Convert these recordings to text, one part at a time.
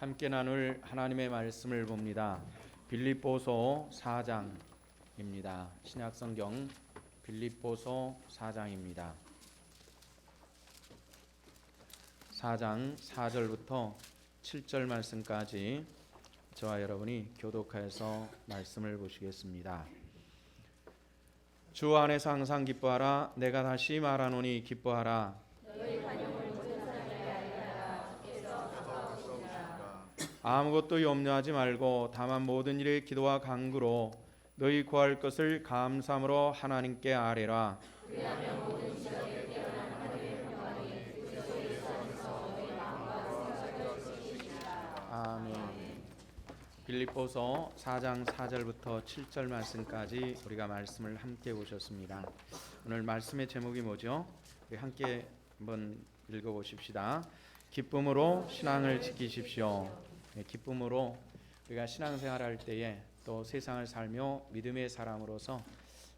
함께 나눌 하나님의 말씀을 봅니다. 빌립보서 4장입니다. 신약성경 빌립보서 4장입니다. 4장 4절부터 7절 말씀까지 저와 여러분이 교독하여서 말씀을 보시겠습니다. 주 안에서 항상 기뻐하라. 내가 다시 말하노니 기뻐하라. 아무것도 염려하지 말고 다만 모든 일에 기도와 간구로 너희 구할 것을 감사함으로 하나님께 아뢰라. 아멘. 빌립보서 4장 4절부터 7절 말씀까지 우리가 말씀을 함께 보셨습니다. 오늘 말씀의 제목이 뭐죠? 우리 함께 한번 읽어보십시다. 기쁨으로 신앙을 지키십시오. 기쁨으로 우리가 신앙생활을 할 때에 또 세상을 살며 믿음의 사람으로서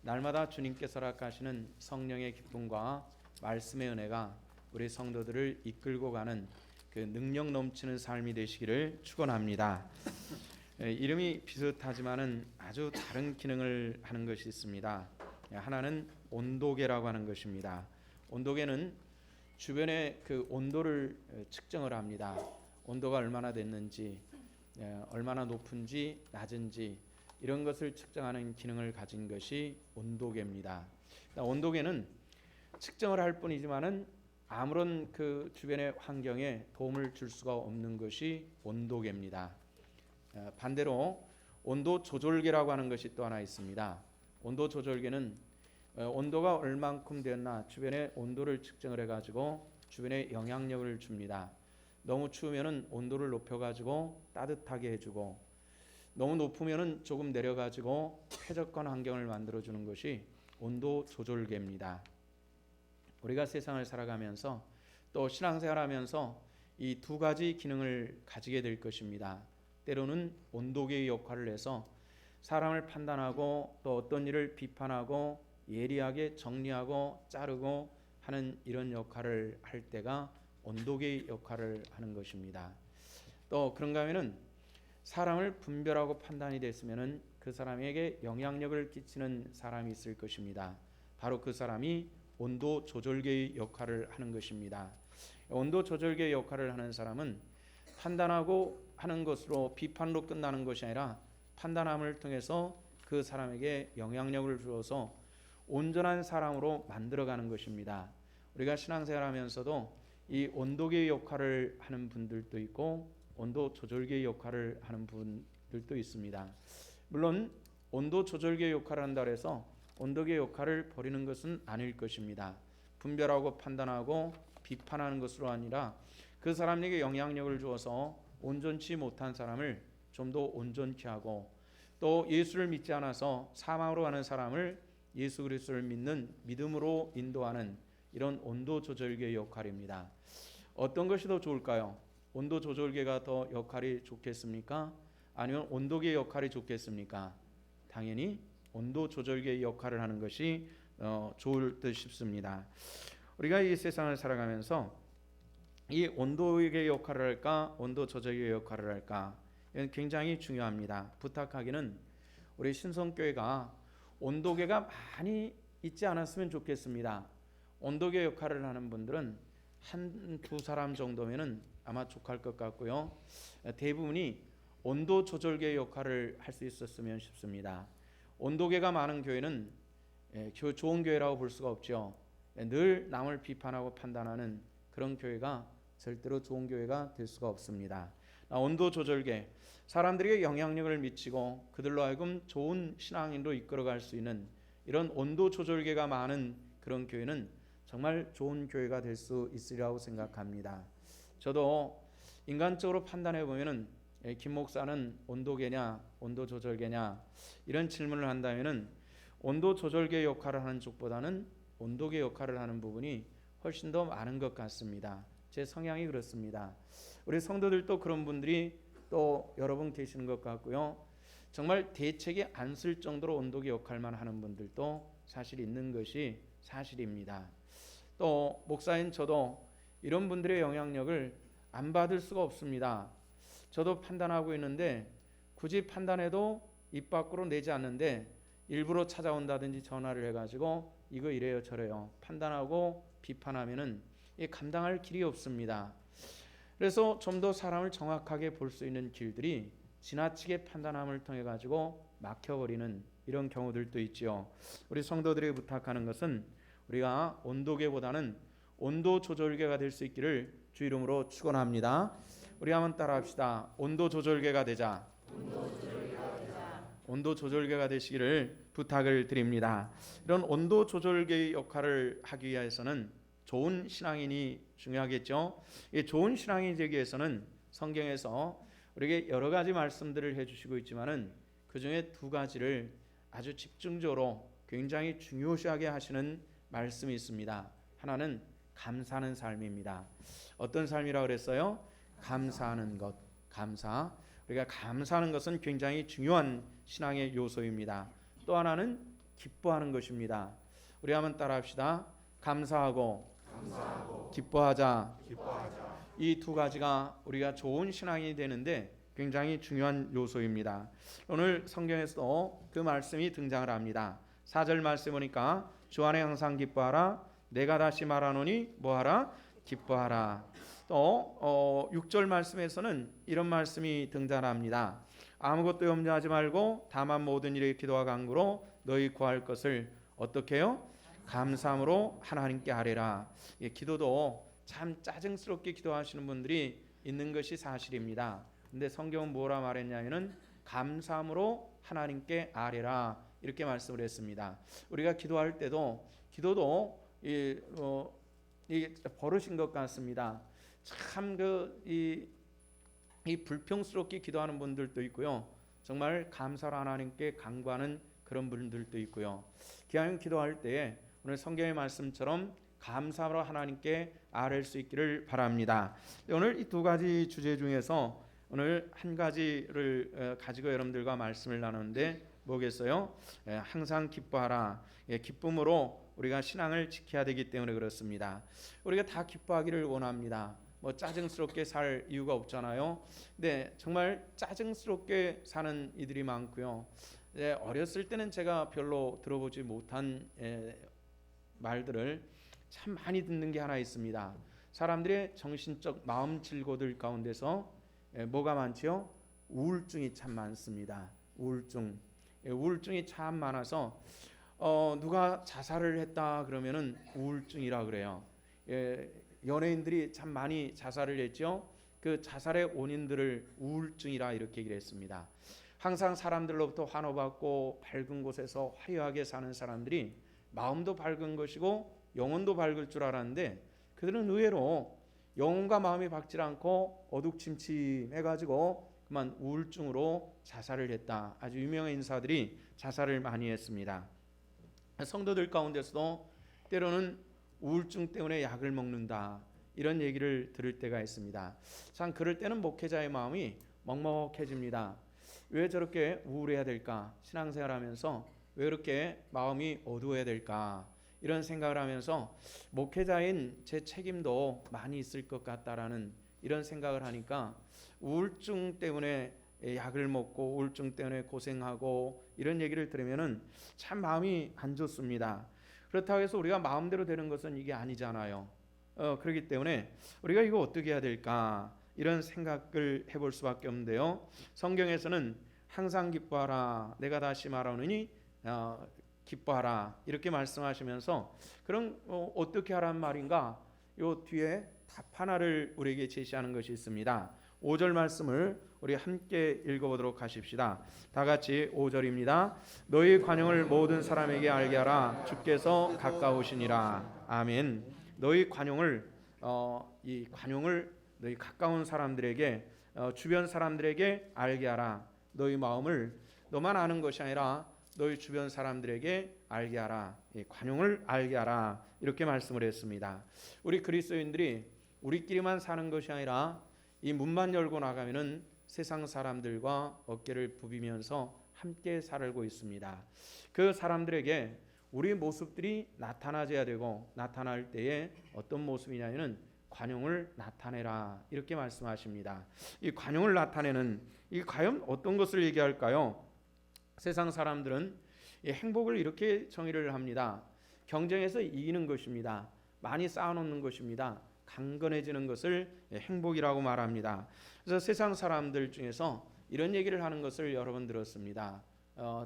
날마다 주님께서 허락하시는 성령의 기쁨과 말씀의 은혜가 우리 성도들을 이끌고 가는 그 능력 넘치는 삶이 되시기를 축원합니다. 이름이 비슷하지만은 아주 다른 기능을 하는 것이 있습니다. 하나는 온도계라고 하는 것입니다. 온도계는 주변의 그 온도를 측정을 합니다. 온도가 얼마나 됐는지, 얼마나 높은지 낮은지 이런 것을 측정하는 기능을 가진 것이 온도계입니다. 온도계는 측정을 할 뿐이지만은 아무런 그 주변의 환경에 도움을 줄 수가 없는 것이 온도계입니다. 반대로 온도 조절계라고 하는 것이 또 하나 있습니다. 온도 조절계는 온도가 얼만큼 되었나 주변의 온도를 측정을 해가지고 주변에 영향력을 줍니다. 너무 추우면은 온도를 높여가지고 따뜻하게 해주고, 너무 높으면은 조금 내려가지고 쾌적한 환경을 만들어주는 것이 온도 조절계입니다. 우리가 세상을 살아가면서 또 신앙생활하면서 이 두 가지 기능을 가지게 될 것입니다. 때로는 온도계의 역할을 해서 사람을 판단하고 또 어떤 일을 비판하고 예리하게 정리하고 자르고 하는 이런 역할을 할 때가 온도계의 역할을 하는 것입니다. 또 그런가 하면은 사람을 분별하고 판단이 됐으면은 그 사람에게 영향력을 끼치는 사람이 있을 것입니다. 바로 그 사람이 온도 조절계의 역할을 하는 것입니다. 온도 조절계의 역할을 하는 사람은 판단하고 하는 것으로 비판으로 끝나는 것이 아니라 판단함을 통해서 그 사람에게 영향력을 주어서 온전한 사람으로 만들어가는 것입니다. 우리가 신앙생활하면서도 이 온도계의 역할을 하는 분들도 있고 온도 조절계의 역할을 하는 분들도 있습니다. 물론 온도 조절계의 역할을 한다 해서 온도계의 역할을 버리는 것은 아닐 것입니다. 분별하고 판단하고 비판하는 것으로 아니라 그 사람에게 영향력을 주어서 온전치 못한 사람을 좀 더 온전케 하고, 또 예수를 믿지 않아서 사망으로 가는 사람을 예수 그리스도를 믿는 믿음으로 인도하는 이런 온도 조절계의 역할입니다. 어떤 것이 더 좋을까요? 온도 조절계가 더 역할이 좋겠습니까? 아니면 온도계의 역할이 좋겠습니까? 당연히 온도 조절계의 역할을 하는 것이 좋을 듯 싶습니다. 우리가 이 세상을 살아가면서 이 온도계의 역할을 할까, 온도 조절계의 역할을 할까, 이건 굉장히 중요합니다. 부탁하기는 우리 신성교회가 온도계가 많이 있지 않았으면 좋겠습니다. 온도계 역할을 하는 분들은 한두 사람 정도면은 아마 족할 것 같고요. 대부분이 온도 조절계 역할을 할 수 있었으면 싶습니다. 온도계가 많은 교회는 좋은 교회라고 볼 수가 없죠. 늘 남을 비판하고 판단하는 그런 교회가 절대로 좋은 교회가 될 수가 없습니다. 온도 조절계, 사람들에게 영향력을 미치고 그들로 하여금 좋은 신앙인으로 이끌어갈 수 있는 이런 온도 조절계가 많은 그런 교회는 정말 좋은 교회가 될 수 있으리라고 생각합니다. 저도 인간적으로 판단해 보면은 김 목사는 온도계냐 온도 조절계냐 이런 질문을 한다면은 온도 조절계 역할을 하는 쪽보다는 온도계 역할을 하는 부분이 훨씬 더 많은 것 같습니다. 제 성향이 그렇습니다. 우리 성도들도 그런 분들이 또 여러분 계시는 것 같고요. 정말 대책에 안 쓸 정도로 온도계 역할만 하는 분들도 사실 있는 것이 사실입니다. 또 목사인 저도 이런 분들의 영향력을 안 받을 수가 없습니다. 저도 판단하고 있는데 굳이 판단해도 입 밖으로 내지 않는데 일부러 찾아온다든지 전화를 해가지고 이거 이래요 저래요 판단하고 비판하면은 감당할 길이 없습니다. 그래서 좀 더 사람을 정확하게 볼 수 있는 길들이 지나치게 판단함을 통해 가지고 막혀버리는 이런 경우들도 있죠. 우리 성도들에게 부탁하는 것은 우리가 온도계보다는 온도 조절계가 될 수 있기를 주 이름으로 축원합니다. 우리 한번 따라합시다. 온도 조절계가 되자. 온도 조절계가 되시기를 부탁을 드립니다. 이런 온도 조절계의 역할을 하기 위해서는 좋은 신앙인이 중요하겠죠. 이 좋은 신앙인이 되기 위해서는 성경에서 우리에게 여러 가지 말씀들을 해주시고 있지만은 그 중에 두 가지를 아주 집중적으로 굉장히 중요시하게 하시는 말씀이 있습니다. 하나는 감사하는 삶입니다. 어떤 삶이라 그랬어요? 감사하는 것, 감사. 우리가 감사하는 것은 굉장히 중요한 신앙의 요소입니다. 또 하나는 기뻐하는 것입니다. 우리 한번 따라합시다. 감사하고 기뻐하자. 이 두 가지가 우리가 좋은 신앙이 되는데 굉장히 중요한 요소입니다. 오늘 성경에서도 그 말씀이 등장을 합니다. 4절 말씀 보니까 주 안에 항상 기뻐하라. 내가 다시 말하노니 뭐하라? 기뻐하라. 또 6절 말씀에서는 이런 말씀이 등장합니다. 아무것도 염려하지 말고 다만 모든 일에 기도와 간구로 너희 구할 것을 어떻게 해요? 감사함으로 하나님께 아뢰라. 기도도 참 짜증스럽게 기도하시는 분들이 있는 것이 사실입니다. 근데 성경은 뭐라 말했냐면은 감사함으로 하나님께 아뢰라 이렇게 말씀을 했습니다. 우리가 기도할 때도 기도도 이게 버릇인 것 같습니다. 참 이 불평스럽게 기도하는 분들도 있고요. 정말 감사로 하나님께 간구하는 그런 분들도 있고요. 기왕 기도할 때에 오늘 성경의 말씀처럼 감사로 하나님께 아뢰 수 있기를 바랍니다. 오늘 이 두 가지 주제 중에서 오늘 한 가지를 가지고 여러분들과 말씀을 나누는데 뭐겠어요? 항상 기뻐하라. 기쁨으로 우리가 신앙을 지켜야 되기 때문에 그렇습니다. 우리가 다 기뻐하기를 원합니다. 뭐 짜증스럽게 살 이유가 없잖아요. 근데 정말 짜증스럽게 사는 이들이 많고요. 어렸을 때는 제가 별로 들어보지 못한 말들을 참 많이 듣는 게 하나 있습니다. 사람들의 정신적 마음 질고들 가운데서 뭐가 많지요? 우울증이 참 많습니다. 우울증이 참 많아서 누가 자살을 했다 그러면은 우울증이라 그래요. 연예인들이 참 많이 자살을 했죠. 그 자살의 원인들을 우울증이라 이렇게 얘기를 했습니다. 항상 사람들로부터 환호받고 밝은 곳에서 화려하게 사는 사람들이 마음도 밝은 것이고 영혼도 밝을 줄 알았는데 그들은 의외로 영혼과 마음이 밝지 않고 어둑침침해가지고 그만 우울증으로 자살을 했다. 아주 유명한 인사들이 자살을 많이 했습니다. 성도들 가운데서도 때로는 우울증 때문에 약을 먹는다 이런 얘기를 들을 때가 있습니다. 참 그럴 때는 목회자의 마음이 먹먹해집니다. 왜 저렇게 우울해야 될까? 신앙생활하면서 왜 이렇게 마음이 어두워야 될까? 이런 생각을 하면서 목회자인 제 책임도 많이 있을 것 같다라는 이런 생각을 하니까 우울증 때문에 약을 먹고 우울증 때문에 고생하고 이런 얘기를 들으면은 참 마음이 안 좋습니다. 그렇다고 해서 우리가 마음대로 되는 것은 이게 아니잖아요. 그렇기 때문에 우리가 이거 어떻게 해야 될까 이런 생각을 해볼 수밖에 없는데요. 성경에서는 항상 기뻐하라 내가 다시 말하노니 기뻐하라 이렇게 말씀하시면서 그럼 어떻게 하라는 말인가? 요 뒤에 답 하나를 우리에게 제시하는 것이 있습니다. 5절 말씀을 우리 함께 읽어보도록 하십시다. 다 같이 5절입니다. 너희 관용을 모든 사람에게 알게 하라. 주께서 가까우시니라. 아멘. 너희 관용을 이 관용을 너희 가까운 사람들에게 주변 사람들에게 알게 하라. 너희 마음을 너만 아는 것이 아니라 너희 주변 사람들에게 알게 하라. 관용을 알게 하라. 이렇게 말씀을 했습니다. 우리 그리스도인들이 우리끼리만 사는 것이 아니라 이 문만 열고 나가면은 세상 사람들과 어깨를 부비면서 함께 살고 있습니다. 그 사람들에게 우리 모습들이 나타나져야 되고 나타날 때에 어떤 모습이냐면은 관용을 나타내라 이렇게 말씀하십니다. 이 관용을 나타내는 이 과연 어떤 것을 얘기할까요? 세상 사람들은 이 행복을 이렇게 정의를 합니다. 경쟁에서 이기는 것입니다. 많이 쌓아놓는 것입니다. 강건해지는 것을 행복이라고 말합니다. 그래서 세상 사람들 중에서 이런 얘기를 하는 것을 여러 번 들었습니다.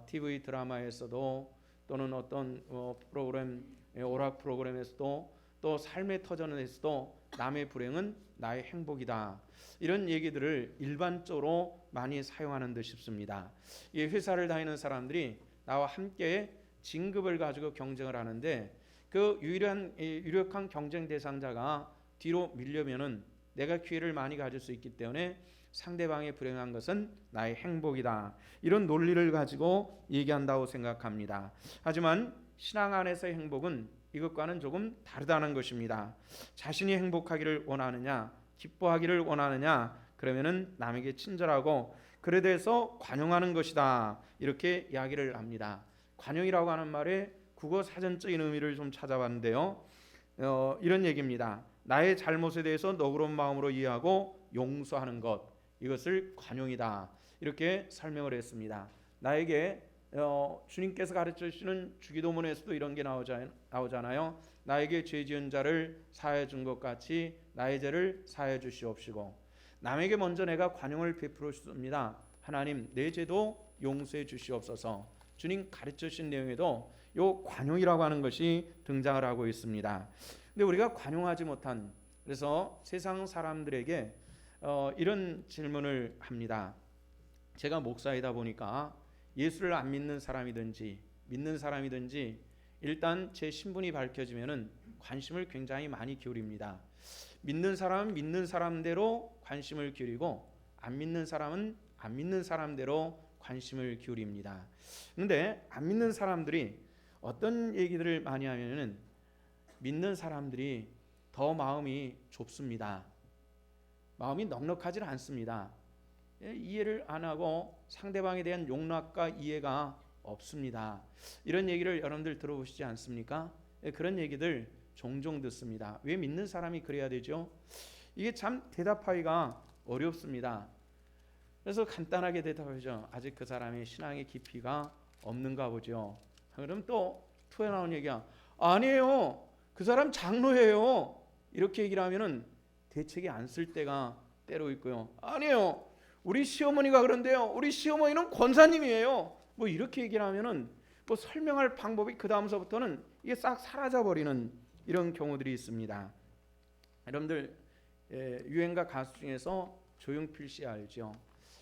TV 드라마에서도 또는 어떤 프로그램, 오락 프로그램에서도 또 삶의 터전에서도 남의 불행은 나의 행복이다. 이런 얘기들을 일반적으로 많이 사용하는 듯 싶습니다. 이 회사를 다니는 사람들이 나와 함께 진급을 가지고 경쟁을 하는데 그 유력한 경쟁 대상자가 뒤로 밀려면은 내가 기회를 많이 가질 수 있기 때문에 상대방이 불행한 것은 나의 행복이다. 이런 논리를 가지고 얘기한다고 생각합니다. 하지만 신앙 안에서의 행복은 이것과는 조금 다르다는 것입니다. 자신이 행복하기를 원하느냐, 기뻐하기를 원하느냐, 그러면은 남에게 친절하고 그에 대해서 관용하는 것이다. 이렇게 이야기를 합니다. 관용이라고 하는 말의 국어 사전적인 의미를 좀 찾아봤는데요. 이런 얘기입니다. 나의 잘못에 대해서 너그러운 마음으로 이해하고 용서하는 것, 이것을 관용이다. 이렇게 설명을 했습니다. 나에게 주님께서 가르쳐 주시는 주기도문에서도 이런 게 나오잖아요. 나에게 죄 지은 자를 사하여 준 것 같이 나의 죄를 사하여 주시옵시고, 남에게 먼저 내가 관용을 베풀어 줍니다. 하나님 내 죄도 용서해 주시옵소서. 주님 가르쳐 주신 내용에도 요 관용이라고 하는 것이 등장을 하고 있습니다. 근데 우리가 관용하지 못한, 그래서 세상 사람들에게 이런 질문을 합니다. 제가 목사이다 보니까 예수를 안 믿는 사람이든지 믿는 사람이든지 일단 제 신분이 밝혀지면은 관심을 굉장히 많이 기울입니다. 믿는 사람은 믿는 사람대로 관심을 기울이고 안 믿는 사람은 안 믿는 사람대로 관심을 기울입니다. 그런데 안 믿는 사람들이 어떤 얘기들을 많이 하면은 믿는 사람들이 더 마음이 좁습니다. 마음이 넉넉하지 않습니다. 이해를 안 하고 상대방에 대한 용납과 이해가 없습니다. 이런 얘기를 여러분들 들어보시지 않습니까? 그런 얘기들 종종 듣습니다. 왜 믿는 사람이 그래야 되죠? 이게 참 대답하기가 어렵습니다. 그래서 간단하게 대답하죠. 아직 그 사람의 신앙의 깊이가 없는가 보죠. 그럼 또 튀어나온 얘기야. 아니에요. 그 사람 장로예요. 이렇게 얘기를 하면은 대책이 안 쓸 때가 때로 있고요. 아니에요. 우리 시어머니가 그런데요. 우리 시어머니는 권사님이에요. 뭐 이렇게 얘기를 하면은 뭐 설명할 방법이 그 다음서부터는 이게 싹 사라져 버리는 이런 경우들이 있습니다. 여러분들 유행가 가수 중에서 조용필 씨 알죠?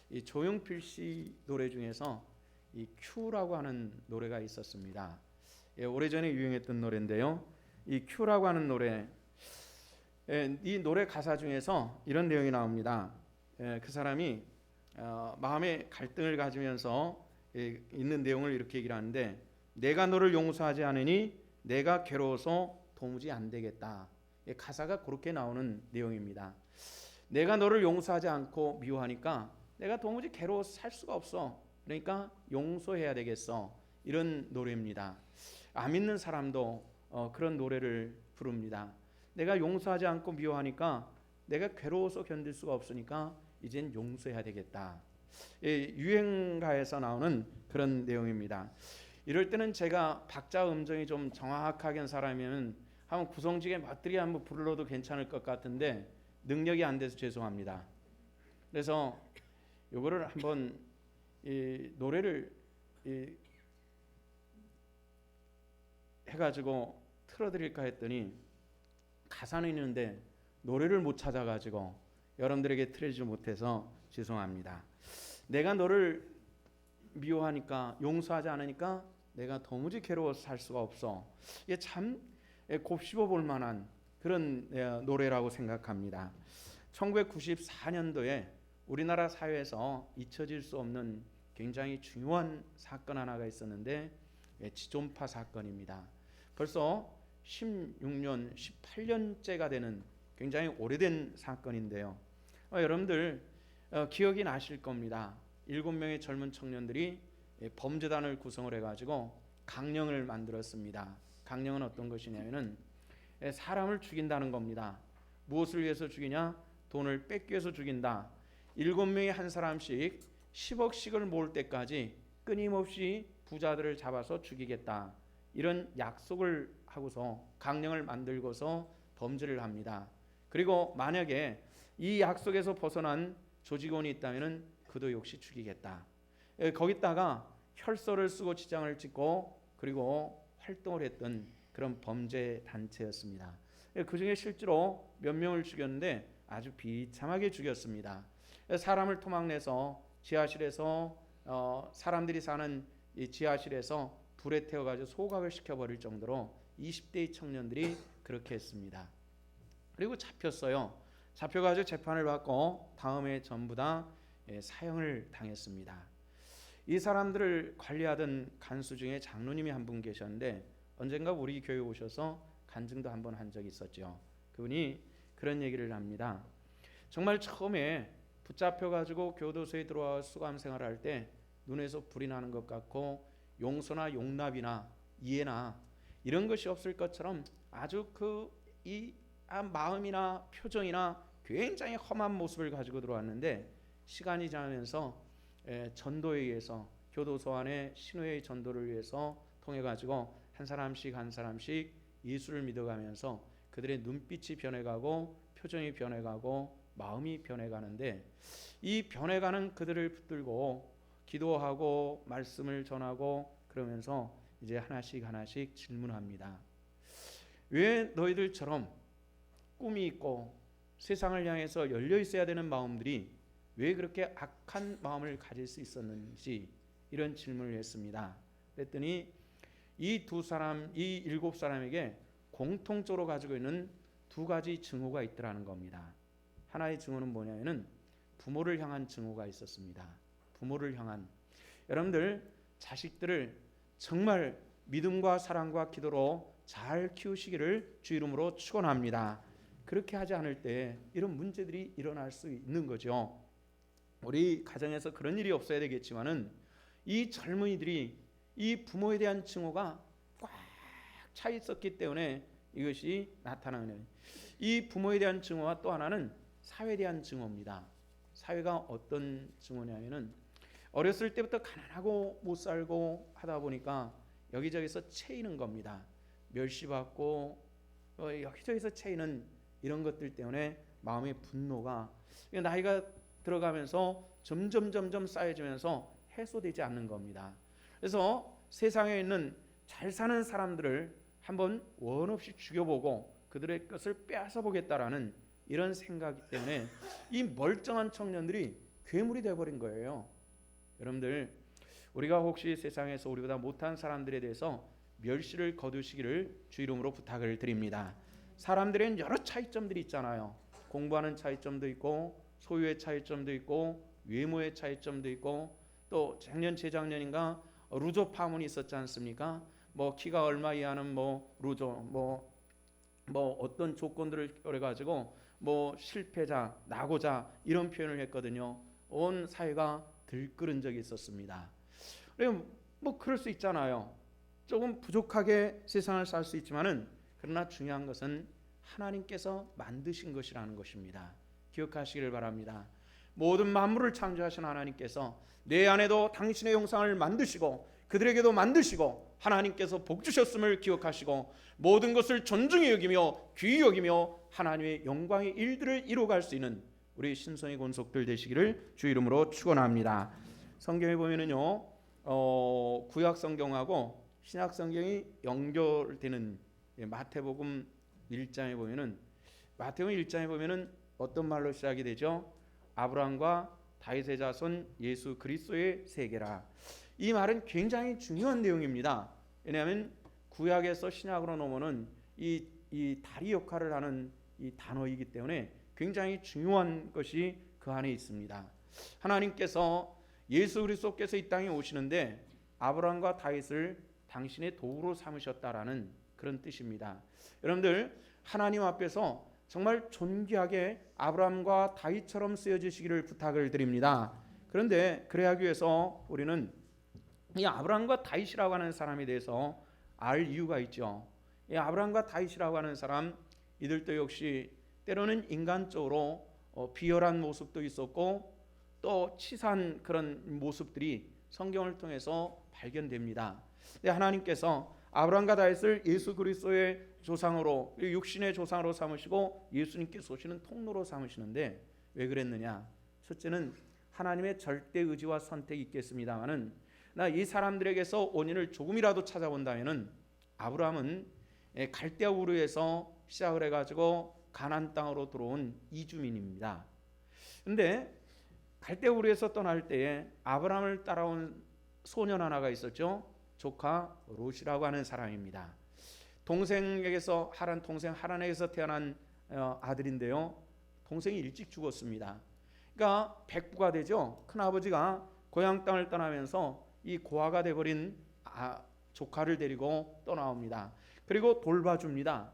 이 조용필 씨 노래 중에서 이 큐라고 하는 노래가 있었습니다. 오래전에 유행했던 노래인데요. 이 큐라고 하는 노래, 이 노래 가사 중에서 이런 내용이 나옵니다. 그 사람이 마음의 갈등을 가지면서 있는 내용을 이렇게 얘기를 하는데, 내가 너를 용서하지 않으니 내가 괴로워서 도무지 안 되겠다. 가사가 그렇게 나오는 내용입니다. 내가 너를 용서하지 않고 미워하니까 내가 도무지 괴로워서 살 수가 없어. 그러니까 용서해야 되겠어. 이런 노래입니다. 안 믿는 사람도 그런 노래를 부릅니다. 내가 용서하지 않고 미워하니까 내가 괴로워서 견딜 수가 없으니까 이젠 용서해야 되겠다. 유행가에서 나오는 그런 내용입니다. 이럴 때는 제가 박자 음정이 좀 정확하게 사람이면 한번 구성지게 멋들이 한번 불러도 괜찮을 것 같은데 능력이 안 돼서 죄송합니다. 그래서 요거를 한번 이 노래를 해가지고 틀어드릴까 했더니 가사는 있는데 노래를 못 찾아가지고 여러분들에게 틀어주지 못해서 죄송합니다. 내가 너를 미워하니까 용서하지 않으니까 내가 도무지 괴로워서 살 수가 없어. 이게 참 곱씹어 볼 만한 그런 노래라고 생각합니다. 1994년도에 우리나라 사회에서 잊혀질 수 없는 굉장히 중요한 사건 하나가 있었는데 지존파 사건입니다. 벌써 16년, 18년째가 되는 굉장히 오래된 사건인데요. 여러분들 기억이 나실 겁니다. 7명의 젊은 청년들이 범죄단을 구성을 해가지고 강령을 만들었습니다. 강령은 어떤 것이냐면은 사람을 죽인다는 겁니다. 무엇을 위해서 죽이냐? 돈을 뺏기 위해서 죽인다. 7명이 한 사람씩 10억씩을 모을 때까지 끊임없이 부자들을 잡아서 죽이겠다. 이런 약속을 하고서 강령을 만들고서 범죄를 합니다. 그리고 만약에 이 약속에서 벗어난 조직원이 있다면 그도 역시 죽이겠다. 거기다가 혈서를 쓰고 지장을 찍고 그리고 활동을 했던 그런 범죄 단체였습니다. 그 중에 실제로 몇 명을 죽였는데 아주 비참하게 죽였습니다. 사람을 토막내서 지하실에서 사람들이 사는 이 지하실에서 불에 태워가지고 소각을 시켜버릴 정도로 20대의 청년들이 그렇게 했습니다. 그리고 잡혔어요. 잡혀가지고 재판을 받고 다음에 전부 다 사형을 당했습니다. 이 사람들을 관리하던 간수 중에 장로님이 한 분 계셨는데 언젠가 우리 교회 오셔서 간증도 한번 한 적이 있었죠. 그분이 그런 얘기를 합니다. 정말 처음에 붙잡혀가지고 교도소에 들어와 수감 생활할 때 눈에서 불이 나는 것 같고 용서나 용납이나 이해나 이런 것이 없을 것처럼 아주 이 마음이나 표정이나 굉장히 험한 모습을 가지고 들어왔는데 시간이 지나면서 전도에 의해서 교도소 안에 신우의 전도를 위해서 통해 가지고 한 사람씩 예수를 믿어가면서 그들의 눈빛이 변해가고 표정이 변해가고 마음이 변해가는데 이 변해가는 그들을 붙들고 기도하고 말씀을 전하고 그러면서 이제 하나씩 질문합니다. 왜 너희들처럼 꿈이 있고 세상을 향해서 열려 있어야 되는 마음들이 왜 그렇게 악한 마음을 가질 수 있었는지 이런 질문을 했습니다. 그랬더니 이 7사람에게 공통적으로 가지고 있는 2가지 증오가 있더라는 겁니다. 하나의 증오는 뭐냐면은 부모를 향한 증오가 있었습니다. 부모를 향한. 여러분들 자식들을 정말 믿음과 사랑과 기도로 잘 키우시기를 주 이름으로 축원합니다. 그렇게 하지 않을 때 이런 문제들이 일어날 수 있는 거죠. 우리 가정에서 그런 일이 없어야 되겠지만은 이 젊은이들이 이 부모에 대한 증오가 꽉 차 있었기 때문에 이것이 나타나는 이 부모에 대한 증오와 또 하나는 사회에 대한 증오입니다. 사회가 어떤 증오냐면은 어렸을 때부터 가난하고 못 살고 하다 보니까 여기저기서 채이는 겁니다. 멸시받고 여기저기서 채이는 이런 것들 때문에 마음의 분노가 나이가 들어가면서 점점 쌓여지면서 해소되지 않는 겁니다. 그래서 세상에 있는 잘 사는 사람들을 한번 원 없이 죽여보고 그들의 것을 빼앗아 보겠다라는 이런 생각 때문에 이 멀쩡한 청년들이 괴물이 되어버린 거예요. 여러분들 우리가 혹시 세상에서 우리보다 못한 사람들에 대해서 멸시를 거두시기를 주 이름으로 부탁을 드립니다. 사람들에는 여러 차이점들이 있잖아요. 공부하는 차이점도 있고 소유의 차이점도 있고 외모의 차이점도 있고 또 작년 재작년인가 루저 파문이 있었지 않습니까? 뭐 키가 얼마 이하는 뭐 루저 뭐 어떤 조건들을 그래 가지고 뭐 실패자, 낙오자 이런 표현을 했거든요. 온 사회가 들끓은 적이 있었습니다. 뭐 그럴 수 있잖아요. 조금 부족하게 세상을 살 수 있지만은 그러나 중요한 것은 하나님께서 만드신 것이라는 것입니다. 기억하시기를 바랍니다. 모든 만물을 창조하신 하나님께서 내 안에도 당신의 형상을 만드시고 그들에게도 만드시고 하나님께서 복 주셨음을 기억하시고 모든 것을 존중히 여기며 귀히 여기며 하나님의 영광의 일들을 이루어갈 수 있는 우리 신성의 권속들 되시기를 주 이름으로 축원합니다. 성경에 보면은요 구약 성경하고 신약 성경이 연결되는 마태복음 1장에 보면은 마태복음 1장에 보면은 어떤 말로 시작이 되죠? 아브라함과 다윗의 자손 예수 그리스도의 세계라. 이 말은 굉장히 중요한 내용입니다. 왜냐하면 구약에서 신약으로 넘어오는 이 다리 역할을 하는 이 단어이기 때문에 굉장히 중요한 것이 그 안에 있습니다. 하나님께서 예수 그리스도께서 이 땅에 오시는데 아브라함과 다윗을 당신의 도구로 삼으셨다라는 그런 뜻입니다. 여러분들 하나님 앞에서 정말 존귀하게 아브라함과 다윗처럼 쓰여지시기를 부탁을 드립니다. 그런데 그래야 하기 위해서 우리는 이 아브라함과 다윗이라고 하는 사람에 대해서 알 이유가 있죠. 이 아브라함과 다윗이라고 하는 사람 이들도 역시 때로는 인간적으로 비열한 모습도 있었고 또 치사한 그런 모습들이 성경을 통해서 발견됩니다. 근데 하나님께서 아브라함과 다윗을 예수 그리스도의 조상으로, 육신의 조상으로 삼으시고 예수님께서 오시는 통로로 삼으시는데 왜 그랬느냐? 첫째는 하나님의 절대 의지와 선택이 있겠습니다마는 나 이 사람들에게서 원인을 조금이라도 찾아본다면은 아브라함은 갈대아 우르에서 시작을 해가지고 가나안 땅으로 들어온 이주민입니다. 근데 갈대아 우르에서 떠날 때에 아브라함을 따라온 소년 하나가 있었죠. 조카 롯이라고 하는 사람입니다. 동생에게서 하란 동생 하란에게서 태어난 아들인데요. 동생이 일찍 죽었습니다. 그러니까 백부가 되죠. 큰아버지가 고향 땅을 떠나면서 이 고아가 돼버린 조카를 데리고 떠나옵니다. 그리고 돌봐줍니다.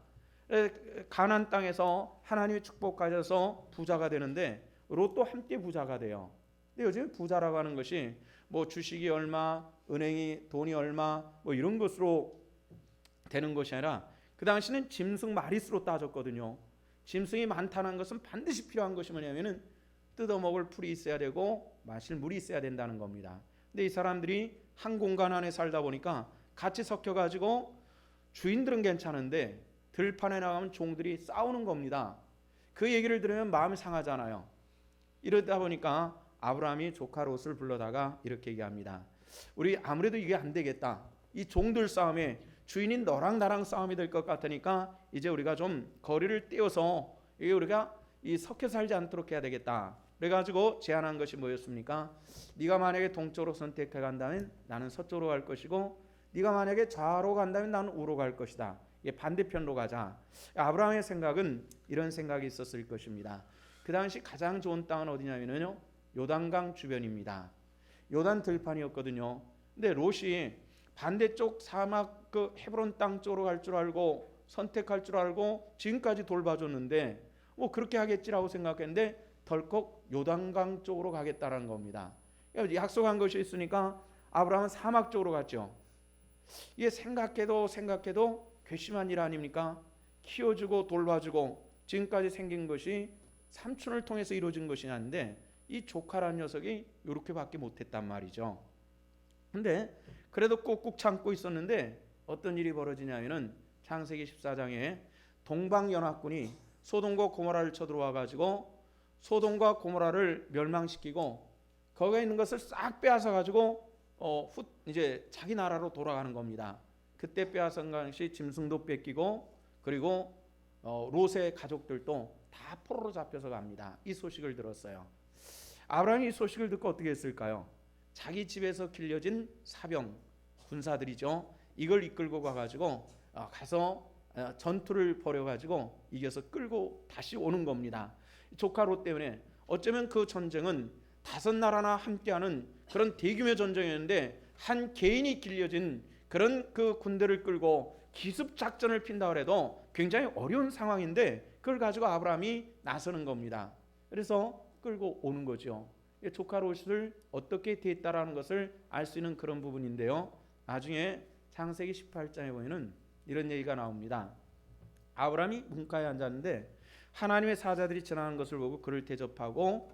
가나안 땅에서 하나님의 축복 가져서 부자가 되는데 롯도 함께 부자가 돼요. 근데 요즘 부자라고 하는 것이 뭐 주식이 얼마, 은행이 돈이 얼마 뭐 이런 것으로 되는 것이 아니라 그 당시는 짐승 마리수로 따졌거든요. 짐승이 많다는 것은 반드시 필요한 것이 뭐냐면은 뜯어먹을 풀이 있어야 되고 마실 물이 있어야 된다는 겁니다. 근데 이 사람들이 한 공간 안에 살다 보니까 같이 섞여가지고 주인들은 괜찮은데 들판에 나가면 종들이 싸우는 겁니다. 그 얘기를 들으면 마음이 상하잖아요. 이러다 보니까 아브라함이 조카 롯을 불러다가 이렇게 얘기합니다. 우리 아무래도 이게 안 되겠다. 이 종들 싸움에 주인인 너랑 나랑 싸움이 될 것 같으니까 이제 우리가 좀 거리를 떼어서 이게 우리가 이 섞여 살지 않도록 해야 되겠다. 그래가지고 제안한 것이 뭐였습니까? 네가 만약에 동쪽으로 선택해 간다면 나는 서쪽으로 갈 것이고 네가 만약에 좌로 간다면 나는 우로 갈 것이다. 반대편으로 가자. 아브라함의 생각은 이런 생각이 있었을 것입니다. 그 당시 가장 좋은 땅은 어디냐면요, 요단강 주변입니다. 요단 들판이었거든요. 근데 롯이 반대쪽 사막 그 헤브론 땅 쪽으로 갈 줄 알고 선택할 줄 알고 지금까지 돌봐줬는데 뭐 그렇게 하겠지라고 생각했는데 덜컥 요단강 쪽으로 가겠다라는 겁니다. 약속한 것이 있으니까 아브라함은 사막 쪽으로 갔죠. 이게 생각해도 괘씸한 일 아닙니까? 키워주고 돌봐주고 지금까지 생긴 것이 삼촌을 통해서 이루어진 것이 아닌데 이 조카라는 녀석이 이렇게밖에 못했단 말이죠. 근데 그래도 꾹꾹 참고 있었는데 어떤 일이 벌어지냐면은 창세기 14장에 동방연합군이 소돔과 고모라를 쳐들어와 가지고 소돔과 고모라를 멸망시키고 거기에 있는 것을 싹 빼앗아 가지고 이제 자기 나라로 돌아가는 겁니다. 그때 빼앗은 것이 짐승도 뺏기고 그리고 롯의 가족들도 다 포로로 잡혀서 갑니다. 이 소식을 들었어요. 아브라함이 이 소식을 듣고 어떻게 했을까요? 자기 집에서 길려진 사병 군사들이죠. 이걸 이끌고 가가지고 가서 전투를 벌여가지고 이겨서 끌고 다시 오는 겁니다. 조카 롯 때문에 어쩌면 그 전쟁은 다섯 나라나 함께하는 그런 대규모 전쟁이었는데 한 개인이 길려진 그런 그 군대를 끌고 기습 작전을 핀다 그래도 굉장히 어려운 상황인데 그걸 가지고 아브라함이 나서는 겁니다. 그래서 끌고 오는 거죠. 조카 롯을 어떻게 대했다라는 것을 알 수 있는 그런 부분인데요. 나중에 창세기 18장에 보면은 이런 얘기가 나옵니다. 아브라함이 문가에 앉았는데 하나님의 사자들이 지나가는 것을 보고 그를 대접하고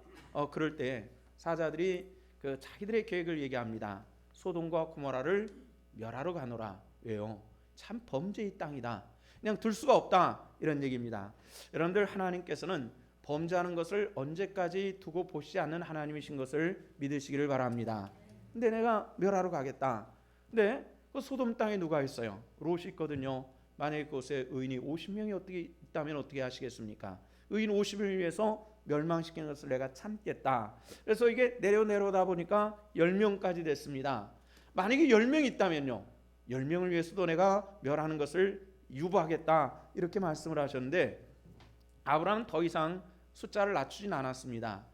그럴 때 사자들이 그 자기들의 계획을 얘기합니다. 소돔과 고모라를 멸하러 가노라. 왜요? 참 범죄의 땅이다. 그냥 둘 수가 없다. 이런 얘기입니다. 여러분들 하나님께서는 범죄하는 것을 언제까지 두고 보시지 않는 하나님이신 것을 믿으시기를 바랍니다. 근데 내가 멸하러 가겠다. 근데 그 소돔 땅에 누가 있어요? 롯이 있거든요. 만약에 그곳에 의인이 50명이 어떻게 있다면 어떻게 하시겠습니까? 의인 50명을 위해서 멸망시키는 것을 내가 참겠다. 그래서 이게 내려다 보니까 10명까지 됐습니다. 만약에 10명이 있다면요, 10명을 위해서도 내가 멸하는 것을 유보하겠다 이렇게 말씀을 하셨는데 아브라함은 더 이상 숫자를 낮추진 않았습니다.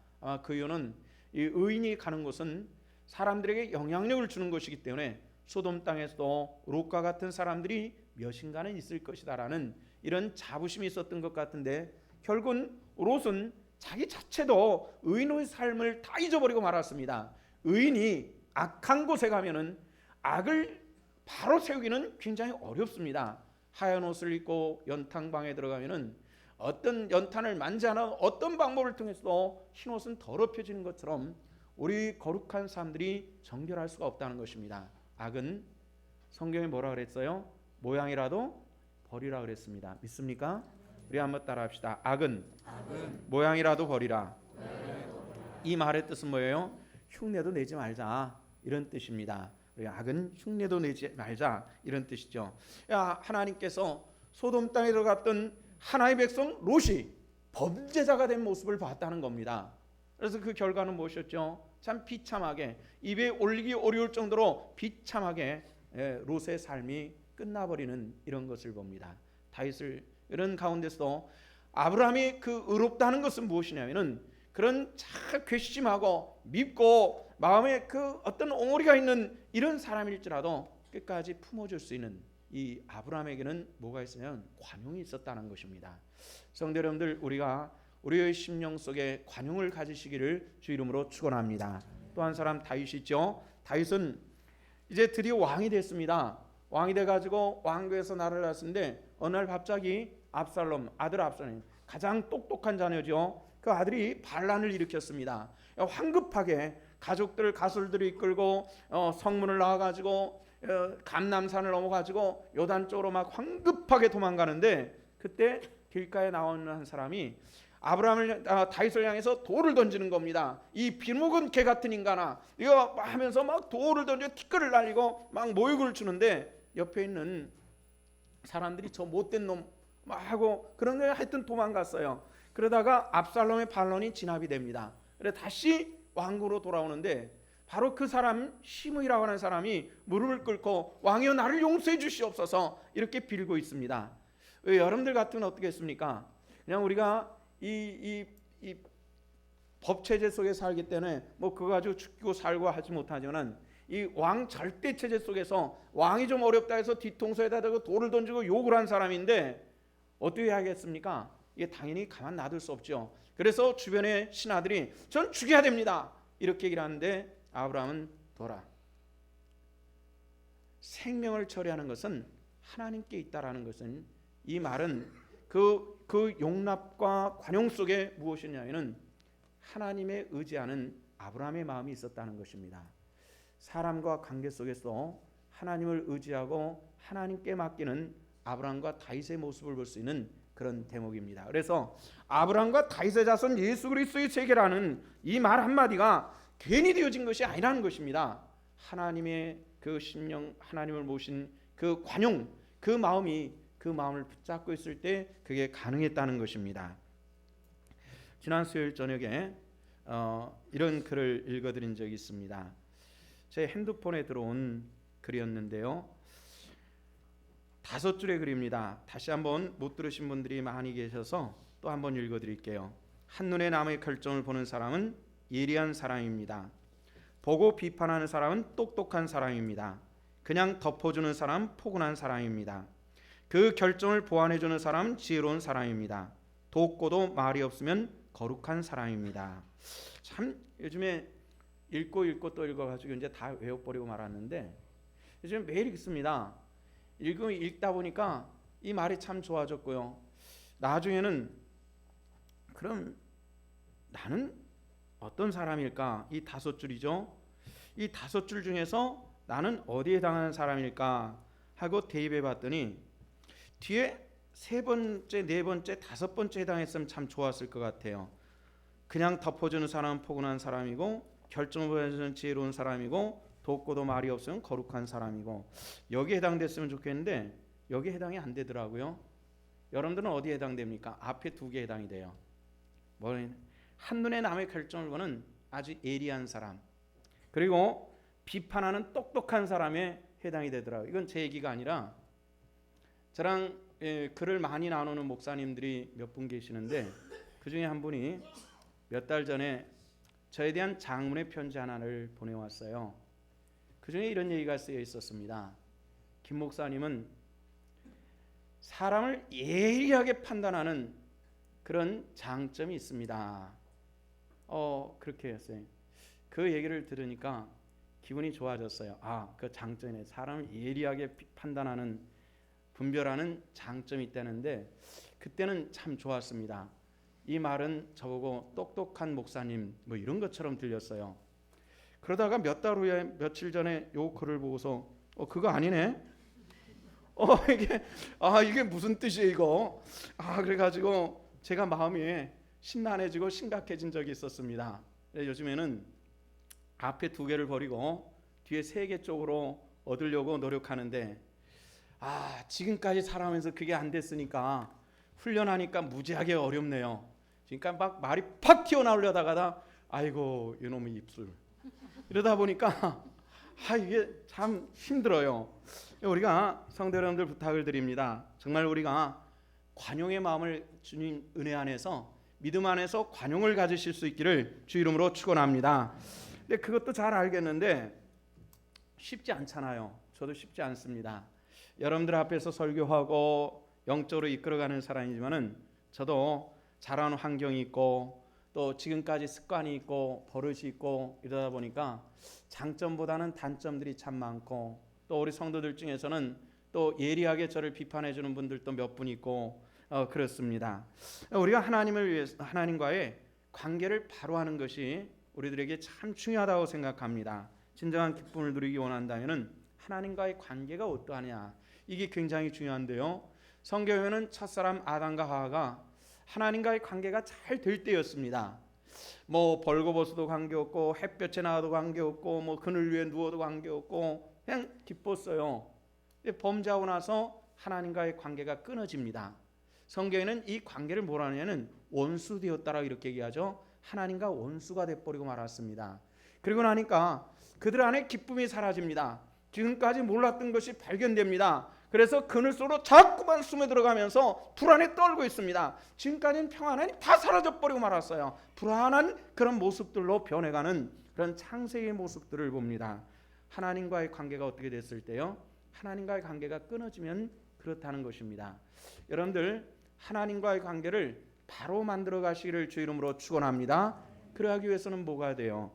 그 이유는 이 의인이 가는 곳은 사람들에게 영향력을 주는 것이기 때문에 소돔 땅에서도 롯과 같은 사람들이 몇인가는 있을 것이다라는 이런 자부심이 있었던 것 같은데 결국은 롯은 자기 자체도 의인의 삶을 다 잊어버리고 말았습니다. 의인이 악한 곳에 가면은 악을 바로 세우기는 굉장히 어렵습니다. 하얀 옷을 입고 연탄방에 들어가면은 어떤 연탄을 만지하는 어떤 방법을 통해서도 흰옷은 더럽혀지는 것처럼 우리 거룩한 사람들이 정결할 수가 없다는 것입니다. 악은 성경에 뭐라 그랬어요? 모양이라도 버리라 그랬습니다. 믿습니까? 우리 한번 따라합시다. 악은 모양이라도 버리라. 이 말의 뜻은 뭐예요? 흉내도 내지 말자, 이런 뜻입니다. 악은 흉내도 내지 말자, 이런 뜻이죠. 하나님께서 소돔 땅에 들어갔던 하나님의 백성 롯이 범죄자가 된 모습을 봤다는 겁니다. 그래서 그 결과는 무엇이었죠? 참 비참하게, 입에 올리기 어려울 정도로 비참하게 롯의 삶이 끝나버리는 이런 것을 봅니다. 다윗을 이런 가운데서도 아브라함이 그 의롭다는 것은 무엇이냐면은 그런 참 괘씸하고 밉고 마음에 그 어떤 옹호리가 있는 이런 사람일지라도 끝까지 품어줄 수 있는 이 아브라함에게는 뭐가 있으면 관용이 있었다는 것입니다. 성도 여러분들, 우리가 우리의 심령 속에 관용을 가지시기를 주 이름으로 축원합니다. 또 한 사람 다윗이 있죠. 다윗은 이제 드디어 왕이 됐습니다. 왕이 돼가지고 왕궁에서 나라를 했는데 어느 날 갑자기 압살롬, 아들 압살롬, 가장 똑똑한 자녀죠. 그 아들이 반란을 일으켰습니다. 황급하게 가족들, 가술들을 이끌고 성문을 나와가지고 감남산을 넘어가지고 요단 쪽으로 막 황급하게 도망가는데, 그때 길가에 나오는 한 사람이 다윗을 향해서 돌을 던지는 겁니다. 이 비먹은 개 같은 인간아, 이거 하면서 막 돌을 던져 티끌을 날리고 막 모욕을 주는데, 옆에 있는 사람들이 저 못된 놈 막 하고 그런 걸 하여튼 도망갔어요. 그러다가 압살롬의 반론이 진압이 됩니다. 그래 다시 왕궁으로 돌아오는데 바로 그 사람 시므이라고 하는 사람이 무릎을 꿇고 왕이여 나를 용서해 주시옵소서 이렇게 빌고 있습니다. 여러분들 같으면 어떻게 했습니까? 그냥 우리가 이 법체제 속에 살기 때문에 뭐 그거 가지고 죽고 살고 하지 못하지만 이 왕 절대 체제 속에서 왕이 좀 어렵다 해서 뒤통수에다 대고 돌을 던지고 욕을 한 사람인데 어떻게 하겠습니까? 이게 당연히 가만 놔둘 수 없죠. 그래서 주변의 신하들이 전 죽여야 됩니다 이렇게 얘기를 하는데, 아브라함은 돌아, 생명을 처리하는 것은 하나님께 있다라는 것은, 이 말은 그 용납과 관용 속에 무엇이냐면은 하나님에 의지하는 아브라함의 마음이 있었다는 것입니다. 사람과 관계 속에서 하나님을 의지하고 하나님께 맡기는 아브라함과 다윗의 모습을 볼 수 있는 그런 대목입니다. 그래서 아브라함과 다윗의 자손 예수 그리스도의 세계라는 이 말 한마디가 괜히 되어진 것이 아니라는 것입니다. 하나님의 그 심령, 하나님을 모신 그 관용, 그 마음을 붙잡고 있을 때 그게 가능했다는 것입니다. 지난 수요일 저녁에 이런 글을 읽어드린 적이 있습니다. 제 핸드폰에 들어온 글이었는데요. 5줄의 글입니다. 다시 한번 못 들으신 분들이 많이 계셔서 또 한번 읽어드릴게요. 한눈에 남의 결정을 보는 사람은 예리한 사람입니다. 보고 비판하는 사람은 똑똑한 사람입니다. 그냥 덮어주는 사람은 포근한 사람입니다. 그 결정을 보완해주는 사람은 지혜로운 사람입니다. 돕고도 말이 없으면 거룩한 사람입니다. 참 요즘에 읽고 또 읽어가지고 이제 다 외워버리고 말았는데 요즘 매일 읽습니다. 읽다 보니까 이 말이 참 좋아졌고요. 나중에는 그럼 나는 어떤 사람일까? 이 5줄이죠. 이 5줄 중에서 나는 어디에 해당하는 사람일까 하고 대입해 봤더니 뒤에 3번째, 4번째, 5번째 해당했으면 참 좋았을 것 같아요. 그냥 덮어주는 사람은 포근한 사람이고, 결정을 보여주는 지혜로운 사람이고, 돕고도 말이 없으면 거룩한 사람이고, 여기에 해당됐으면 좋겠는데 여기에 해당이 안 되더라고요. 여러분들은 어디에 해당됩니까? 앞에 2개 해당이 돼요. 한눈에 남의 결정을 보는 아주 예리한 사람, 그리고 비판하는 똑똑한 사람에 해당이 되더라고요. 이건 제 얘기가 아니라 저랑 글을 많이 나누는 목사님들이 몇 분 계시는데 그 중에 한 분이 몇 달 전에 저에 대한 장문의 편지 하나를 보내왔어요. 그 중에 이런 얘기가 쓰여 있었습니다. 김 목사님은 사람을 예리하게 판단하는 그런 장점이 있습니다. 그렇게 했어요. 그 얘기를 들으니까 기분이 좋아졌어요. 그 장점이네. 사람을 예리하게 판단하는 분별하는 장점이 있다는데 그때는 참 좋았습니다. 이 말은 저보고 똑똑한 목사님 뭐 이런 것처럼 들렸어요. 그러다가 몇 달 후에 며칠 전에 요 글을 보고서 그거 아니네. 이게 무슨 뜻이에요 이거. 그래가지고 제가 마음이 심란해지고 심각해진 적이 있었습니다. 요즘에는 앞에 2개를 버리고 뒤에 3개 쪽으로 얻으려고 노력하는데 지금까지 살아오면서 그게 안 됐으니까 훈련하니까 무지하게 어렵네요. 그러니까 막 말이 팍 튀어나오려다가 아이고 이놈의 입술 이러다 보니까 이게 참 힘들어요. 우리가 성도 여러분들 부탁을 드립니다. 정말 우리가 관용의 마음을 주님 은혜 안에서 믿음 안에서 관용을 가지실 수 있기를 주 이름으로 축원합니다. 근데 그것도 잘 알겠는데 쉽지 않잖아요. 저도 쉽지 않습니다. 여러분들 앞에서 설교하고 영적으로 이끌어가는 사람이지만은 저도 자라는 환경이 있고 또 지금까지 습관이 있고 버릇이 있고 이러다 보니까 장점보다는 단점들이 참 많고 또 우리 성도들 중에서는 또 예리하게 저를 비판해 주는 분들도 몇 분 있고 그렇습니다. 우리가 하나님과의 관계를 바로 하는 것이 우리들에게 참 중요하다고 생각합니다. 진정한 기쁨을 누리기 원한다면은 하나님과의 관계가 어떠하냐 이게 굉장히 중요한데요. 성경에는 첫사람 아담과 하와가 하나님과의 관계가 잘 될 때였습니다. 뭐 벌거벗어도 관계없고 햇볕에 나가도 관계없고 뭐 그늘 위에 누워도 관계없고 그냥 기뻤어요. 범죄하고 나서 하나님과의 관계가 끊어집니다. 성경에는 이 관계를 뭐라 하냐면 원수 되었다라고 이렇게 얘기하죠. 하나님과 원수가 돼버리고 말았습니다. 그리고 나니까 그들 안에 기쁨이 사라집니다. 지금까지 몰랐던 것이 발견됩니다. 그래서 그늘 속으로 자꾸만 숨어 들어가면서 불안에 떨고 있습니다. 지금까지는 평안하니 다 사라져버리고 말았어요. 불안한 그런 모습들로 변해가는 그런 창세기의 모습들을 봅니다. 하나님과의 관계가 어떻게 됐을 때요? 하나님과의 관계가 끊어지면 그렇다는 것입니다. 여러분들 하나님과의 관계를 바로 만들어 가시기를 주 이름으로 축원합니다. 그러하기 위해서는 뭐가 돼요?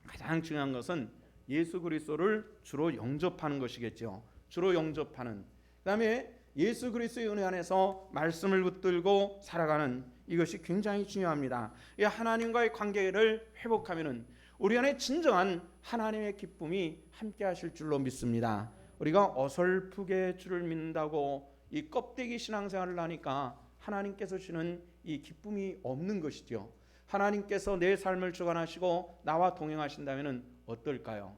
가장 중요한 것은 예수 그리스도를 주로 영접하는 것이겠죠. 주로 영접하는, 그다음에 예수 그리스도의 은혜 안에서 말씀을 붙들고 살아가는 이것이 굉장히 중요합니다. 이 하나님과의 관계를 회복하면은 우리 안에 진정한 하나님의 기쁨이 함께 하실 줄로 믿습니다. 우리가 어설프게 주를 믿는다고 이 껍데기 신앙생활을 하니까 하나님께서 주는 이 기쁨이 없는 것이죠. 하나님께서 내 삶을 주관하시고 나와 동행하신다면 어떨까요?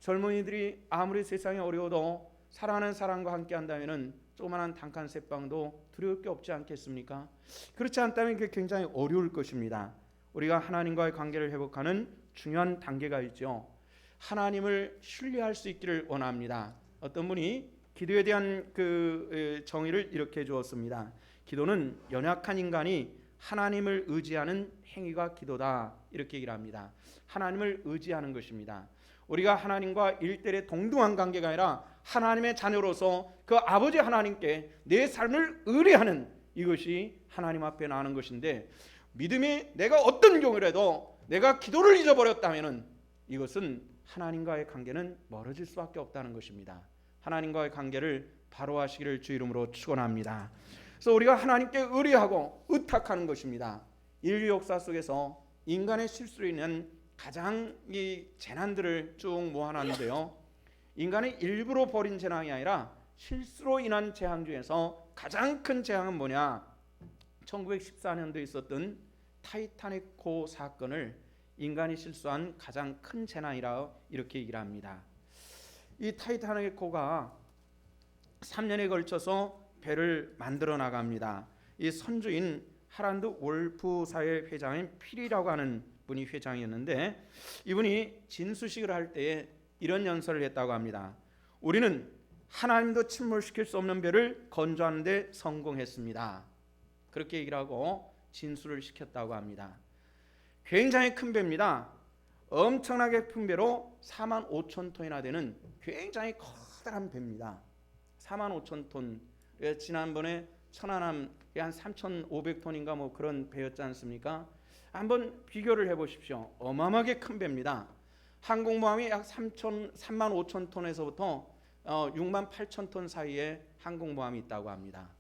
젊은이들이 아무리 세상이 어려워도 사랑하는 사람과 함께 한다면 조그마한 단칸 새빵도 두려울 게 없지 않겠습니까? 그렇지 않다면 그게 굉장히 어려울 것입니다. 우리가 하나님과의 관계를 회복하는 중요한 단계가 있죠. 하나님을 신뢰할 수 있기를 원합니다. 어떤 분이 기도에 대한 그 정의를 이렇게 주었습니다. 기도는 연약한 인간이 하나님을 의지하는 행위가 기도다 이렇게 얘기를 합니다. 하나님을 의지하는 것입니다. 우리가 하나님과 일대일의 동등한 관계가 아니라 하나님의 자녀로서 그 아버지 하나님께 내 삶을 의뢰하는 이것이 하나님 앞에 나가는 것인데, 믿음이 내가 어떤 경우라도 내가 기도를 잊어버렸다면 이것은 하나님과의 관계는 멀어질 수밖에 없다는 것입니다. 하나님과의 관계를 바로 하시기를 주 이름으로 축원합니다. 그래서 우리가 하나님께 의뢰하고 의탁하는 것입니다. 인류 역사 속에서 인간의 실수로 인한 가장 이 재난들을 쭉 모아놨는데요, 인간이 일부러 벌인 재앙이 아니라 실수로 인한 재앙 중에서 가장 큰 재앙은 뭐냐? 1914년도에 있었던 타이타닉호 사건을 인간이 실수한 가장 큰 재난이라 이렇게 얘기를 합니다. 이 타이타닉호가 3년에 걸쳐서 배를 만들어 나갑니다. 이 선주인 하란드 월프 사회 회장인 필이라고 하는 분이 회장이었는데, 이분이 진수식을 할 때에 이런 연설을 했다고 합니다. 우리는 하나님도 침몰시킬 수 없는 배를 건조하는 데 성공했습니다. 그렇게 얘기를 하고 진수를 시켰다고 합니다. 굉장히 큰 배입니다. 엄청나게 큰 배로 45,000톤이나 되는 굉장히 커다란 배입니다. 45,000톤. 지난번에 천안함 한 3,500톤인가 뭐 그런 배였지 않습니까? 한번 비교를 해보십시오. 어마어마하게 큰 배입니다. 항공모함이 약 35,000톤에서부터 6만 8천 톤 사이에 항공모함이 있다고 합니다.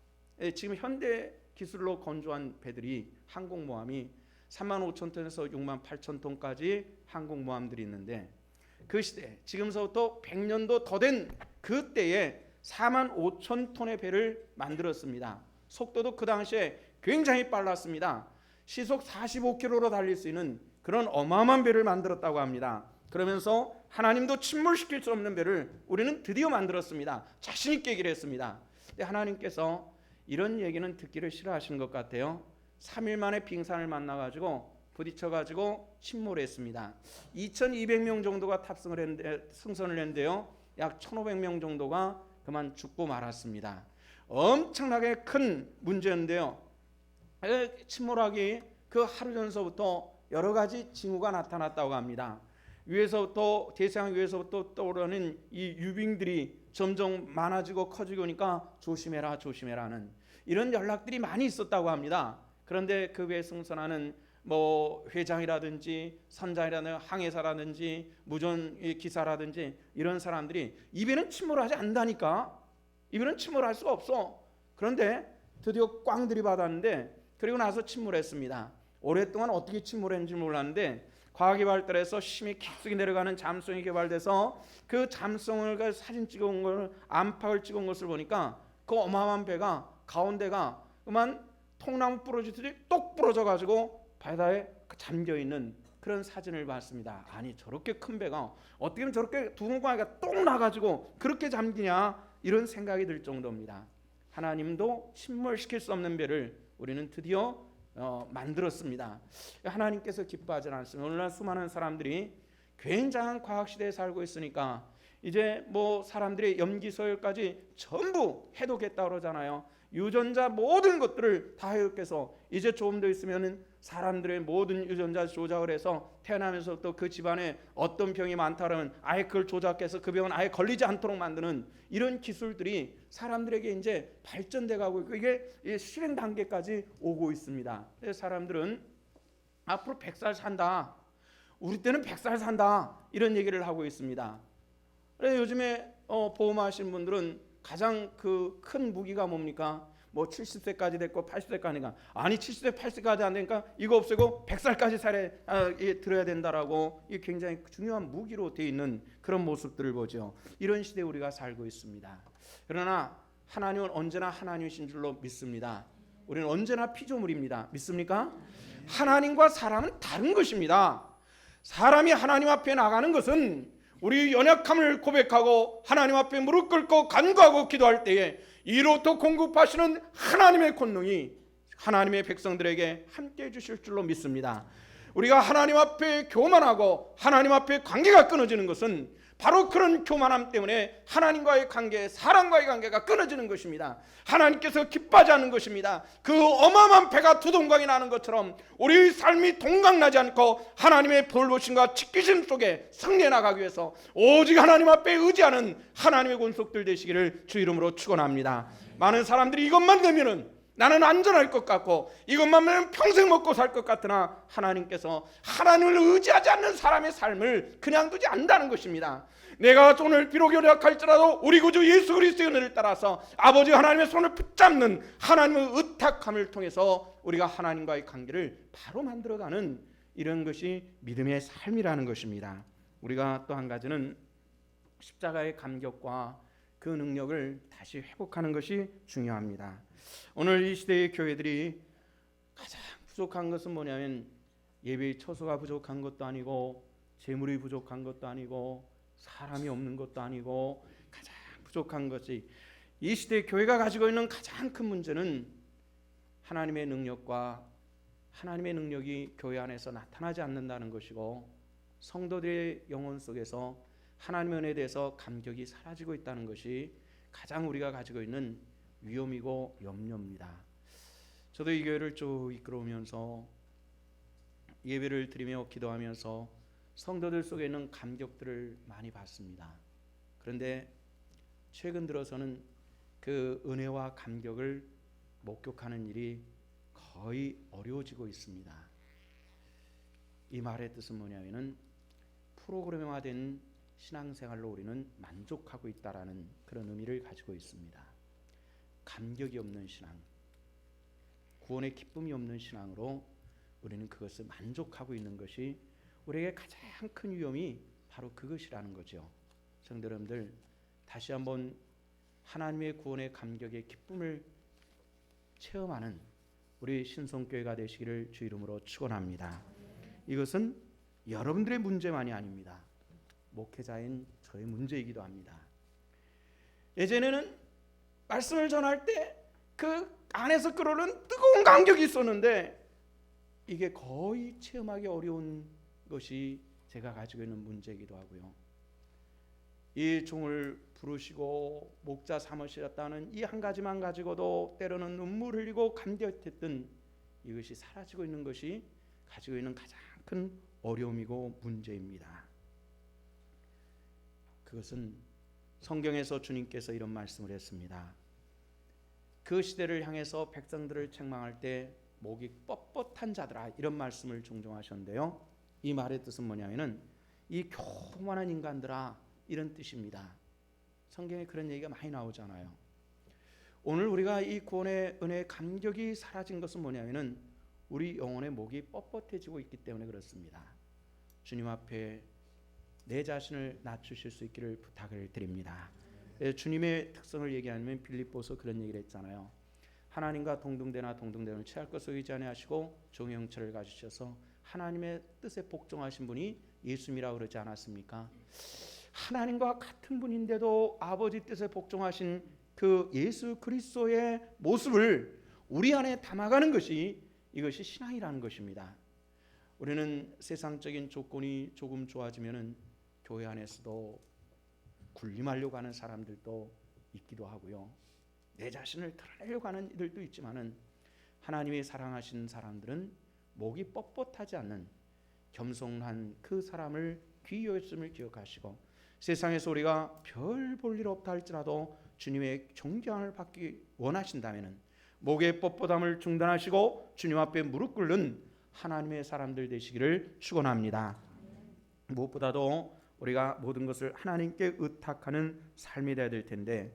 지금 현대 기술로 건조한 배들이 항공모함이 3만 5천 톤에서 6만 8천 톤까지 항공모함들이 있는데 그 시대 지금서부터 100년도 더 된 그때에 4만 5천 톤의 배를 만들었습니다. 속도도 그 당시에 굉장히 빨랐습니다. 시속 45km로 달릴 수 있는 그런 어마어마한 배를 만들었다고 합니다. 그러면서 하나님도 침몰시킬 수 없는 배를 우리는 드디어 만들었습니다. 자신 있게 얘기를 했습니다. 근데 하나님께서 이런 얘기는 듣기를 싫어하시는 것 같아요. 3일 만에 빙산을 만나가지고 부딪혀가지고 침몰했습니다. 2,200명 정도가 승선을 했는데요. 약 1,500명 정도가 그만 죽고 말았습니다. 엄청나게 큰 문제인데요. 침몰하기 그 하루 전서부터 여러 가지 징후가 나타났다고 합니다. 위에서부터 대서양 위에서부터 떠오르는 이 유빙들이 점점 많아지고 커지고 오니까 조심해라 조심해라는 이런 연락들이 많이 있었다고 합니다. 그런데 그 배에 승선하는 회장이라든지 선장이라든지 항해사라든지 무전 기사라든지 이런 사람들이 이 배는 침몰하지 않는다니까, 이 배는 침몰할 수가 없어. 그런데 드디어 꽝 들이받았는데 그리고 나서 침몰했습니다. 오랫동안 어떻게 침몰했는지 몰랐는데 과학이 발달해서 힘이 깊숙이 내려가는 잠수성이 개발돼서 그 잠수성을 사진 찍어온 걸 안팎을 찍어온 것을 보니까 그 어마어마한 배가 가운데가 그만 통나무 부러지듯이 똑 부러져가지고 바다에 잠겨 있는 그런 사진을 봤습니다. 아니 저렇게 큰 배가 어떻게 하면 저렇게 두근거리가 똑 나가지고 그렇게 잠기냐 이런 생각이 들 정도입니다. 하나님도 침몰시킬 수 없는 배를 우리는 드디어 만들었습니다. 하나님께서 기뻐하지 않습니다. 오늘날 수많은 사람들이 굉장한 과학 시대에 살고 있으니까 이제 사람들의 염기소열까지 전부 해독했다 그러잖아요. 유전자 모든 것들을 다 해독해서 이제 조금 더 있으면은 사람들의 모든 유전자 조작을 해서 태어나면서부터 그 집안에 어떤 병이 많다 그러면 아예 그걸 조작해서 그 병은 아예 걸리지 않도록 만드는 이런 기술들이 사람들에게 이제 발전돼 가고 있고 이게 실행 단계까지 오고 있습니다. 그래서 사람들은 앞으로 100살 산다, 우리 때는 100살 산다 이런 얘기를 하고 있습니다. 그래서 요즘에 보험하시는 분들은 가장 그 큰 무기가 뭡니까? 70세까지 됐고 80세까지가 아니 70세 80세까지 안 되니까 이거 없애고 100살까지 들어야 된다라고 이 굉장히 중요한 무기로 되어 있는 그런 모습들을 보죠. 이런 시대에 우리가 살고 있습니다. 그러나 하나님은 언제나 하나님이신 줄로 믿습니다. 우리는 언제나 피조물입니다. 믿습니까? 하나님과 사람은 다른 것입니다. 사람이 하나님 앞에 나가는 것은 우리 연약함을 고백하고 하나님 앞에 무릎 꿇고 간구하고 기도할 때에 이로부터 공급하시는 하나님의 권능이 하나님의 백성들에게 함께해 주실 줄로 믿습니다. 우리가 하나님 앞에 교만하고 하나님 앞에 관계가 끊어지는 것은 바로 그런 교만함 때문에 하나님과의 관계, 사람과의 관계가 끊어지는 것입니다. 하나님께서 기뻐하지 않는 것입니다. 그 어마어마한 배가 두동강이 나는 것처럼 우리 삶이 동강나지 않고 하나님의 볼보심과 지키심 속에 승리해 나가기 위해서 오직 하나님 앞에 의지하는 하나님의 권속들 되시기를 주 이름으로 축원합니다. 많은 사람들이 이것만 되면은 나는 안전할 것 같고 이것만 되면 평생 먹고 살 것 같으나 하나님께서 하나님을 의지하지 않는 사람의 삶을 그냥 두지 않는다는 것입니다. 내가 오늘 비록 연약할지라도 우리 구주 예수 그리스도의 은혜를 따라서 아버지 하나님의 손을 붙잡는 하나님의 의탁함을 통해서 우리가 하나님과의 관계를 바로 만들어가는 이런 것이 믿음의 삶이라는 것입니다. 우리가 또 한 가지는 십자가의 감격과 그 능력을 다시 회복하는 것이 중요합니다. 오늘 이 시대의 교회들이 가장 부족한 것은 뭐냐면 예배의 처소가 부족한 것도 아니고 재물이 부족한 것도 아니고 사람이 없는 것도 아니고 가장 부족한 것이 이 시대의 교회가 가지고 있는 가장 큰 문제는 하나님의 능력과 하나님의 능력이 교회 안에서 나타나지 않는다는 것이고 성도들의 영혼 속에서 하나님의 은혜에 대해서 감격이 사라지고 있다는 것이 가장 우리가 가지고 있는 위험이고 염려입니다. 저도 이 교회를 쭉 이끌어오면서 예배를 드리며 기도하면서 성도들 속에 있는 감격들을 많이 봤습니다. 그런데 최근 들어서는 그 은혜와 감격을 목격하는 일이 거의 어려워지고 있습니다. 이 말의 뜻은 뭐냐면은 프로그램화된 신앙생활로 우리는 만족하고 있다라는 그런 의미를 가지고 있습니다. 감격이 없는 신앙, 구원의 기쁨이 없는 신앙으로 우리는 그것을 만족하고 있는 것이 우리에게 가장 큰 위험이 바로 그것이라는 거죠. 성도 여러분들, 다시 한번 하나님의 구원의 감격의 기쁨을 체험하는 우리 신성교회가 되시기를 주 이름으로 축원합니다. 이것은 여러분들의 문제만이 아닙니다. 목회자인 저의 문제이기도 합니다. 예전에는 말씀을 전할 때 그 안에서 끓어오르는 뜨거운 감격이 있었는데 이게 거의 체험하기 어려운 것이 제가 가지고 있는 문제이기도 하고요. 이 종을 부르시고 목자 삼으셨다는 이 한 가지만 가지고도 때로는 눈물 흘리고 감격했던 이것이 사라지고 있는 것이 가지고 있는 가장 큰 어려움이고 문제입니다. 그것은 성경에서 주님께서 이런 말씀을 했습니다. 그 시대를 향해서 백성들을 책망할 때 목이 뻣뻣한 자들아, 이런 말씀을 종종 하셨는데요. 이 말의 뜻은 뭐냐면은 이 교만한 인간들아, 이런 뜻입니다. 성경에 그런 얘기가 많이 나오잖아요. 오늘 우리가 이 구원의 은혜의 감격이 사라진 것은 뭐냐면은 우리 영혼의 목이 뻣뻣해지고 있기 때문에 그렇습니다. 주님 앞에 내 자신을 낮추실 수 있기를 부탁을 드립니다. 주님의 특성을 얘기하면 빌립보서 그런 얘기를 했잖아요. 하나님과 동등되나 동등됨을 취할 것을 의지 아니하시고 종의 형체를 가지셔서 하나님의 뜻에 복종하신 분이 예수님이라고 그러지 않았습니까? 하나님과 같은 분인데도 아버지 뜻에 복종하신 그 예수 그리스도의 모습을 우리 안에 담아가는 것이, 이것이 신앙이라는 것입니다. 우리는 세상적인 조건이 조금 좋아지면은 교회 안에서도 군림하려고 하는 사람들도 있기도 하고요. 내 자신을 드러내려고 하는 이들도 있지만은 하나님이 사랑하신 사람들은 목이 뻣뻣하지 않는 겸손한 그 사람을 귀히 여겼음을 기억하시고, 세상에서 우리가 별 볼 일 없다 할지라도 주님의 존경을 받기 원하신다면은 목의 뻣뻣함을 중단하시고 주님 앞에 무릎 꿇는 하나님의 사람들 되시기를 축원합니다. 무엇보다도 우리가 모든 것을 하나님께 의탁하는 삶이 되어야 될 텐데,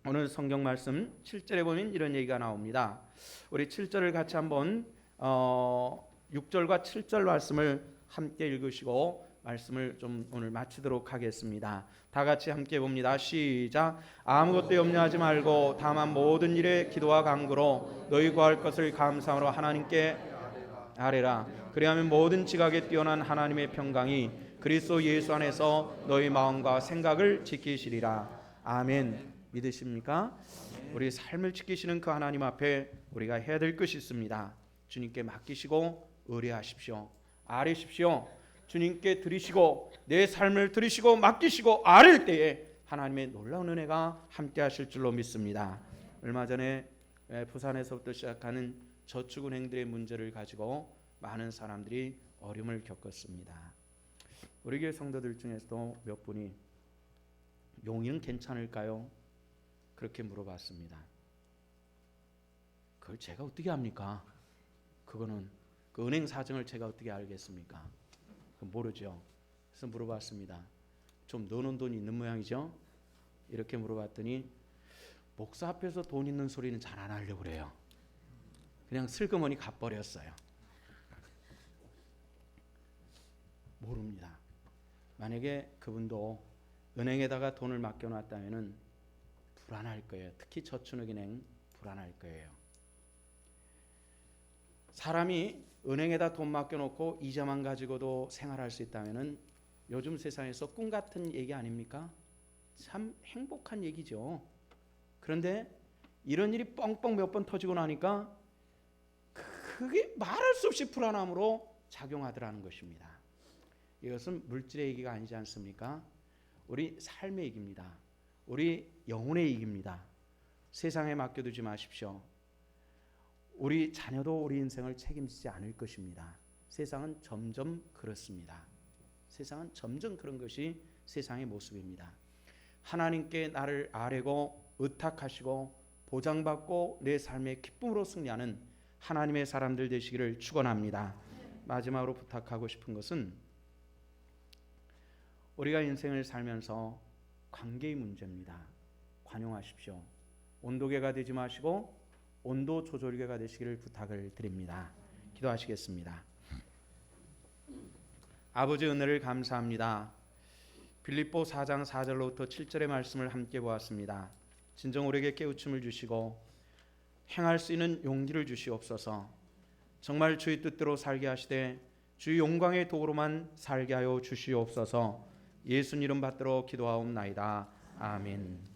오늘 성경 말씀 7절에 보면 이런 얘기가 나옵니다. 우리 7절을 같이 한번 6절과 7절 말씀을 함께 읽으시고 말씀을 좀 오늘 마치도록 하겠습니다. 다 같이 함께 봅니다. 시작. 아무것도 염려하지 말고 다만 모든 일에 기도와 간구로 너희 구할 것을 감사함으로 하나님께 아뢰라. 그리하면 모든 지각에 뛰어난 하나님의 평강이 그리스도 예수 안에서 너희 마음과 생각을 지키시리라. 아멘. 믿으십니까? 우리 삶을 지키시는 그 하나님 앞에 우리가 해야 될 것이 있습니다. 주님께 맡기시고 의뢰하십시오. 아뢰십시오. 주님께 드리시고 내 삶을 드리시고 맡기시고 아뢰일 때에 하나님의 놀라운 은혜가 함께 하실 줄로 믿습니다. 얼마 전에 부산에서부터 시작하는 저축은행들의 문제를 가지고 많은 사람들이 어려움을 겪었습니다. 우리 교회 성도들 중에서도 몇 분이 용인은 괜찮을까요? 그렇게 물어봤습니다. 그걸 제가 어떻게 합니까? 그거는 그 은행 사정을 제가 어떻게 알겠습니까? 모르죠. 그래서 물어봤습니다. 좀 넣어놓은 돈이 있는 모양이죠? 이렇게 물어봤더니 목사 앞에서 돈 있는 소리는 잘 안 하려고 그래요. 그냥 슬그머니 갚버렸어요. 모릅니다. 만약에 그분도 은행에다가 돈을 맡겨놨다면은 불안할 거예요. 특히 저축은행 불안할 거예요. 사람이 은행에다 돈 맡겨놓고 이자만 가지고도 생활할 수 있다면은 요즘 세상에서 꿈 같은 얘기 아닙니까? 참 행복한 얘기죠. 그런데 이런 일이 뻥뻥 몇 번 터지고 나니까 그게 말할 수 없이 불안함으로 작용하더라는 것입니다. 이것은 물질의 얘기가 아니지 않습니까? 우리 삶의 얘기입니다. 우리 영혼의 얘기입니다. 세상에 맡겨두지 마십시오. 우리 자녀도 우리 인생을 책임지지 않을 것입니다. 세상은 점점 그렇습니다. 세상은 점점 그런 것이 세상의 모습입니다. 하나님께 나를 아뢰고 의탁하시고 보장받고 내 삶의 기쁨으로 승리하는 하나님의 사람들 되시기를 축원합니다. 마지막으로 부탁하고 싶은 것은 우리가 인생을 살면서 관계의 문제입니다. 관용하십시오. 온도계가 되지 마시고 온도 조절계가 되시기를 부탁을 드립니다. 기도하시겠습니다. 아버지, 은혜를 감사합니다. 빌립보 4장 4절로부터 7절의 말씀을 함께 보았습니다. 진정 우리에게 깨우침을 주시고 행할 수 있는 용기를 주시옵소서. 정말 주의 뜻대로 살게 하시되 주의 영광의 도구로만 살게 하여 주시옵소서. 예수님 이름 받들어 기도하옵나이다. 아멘.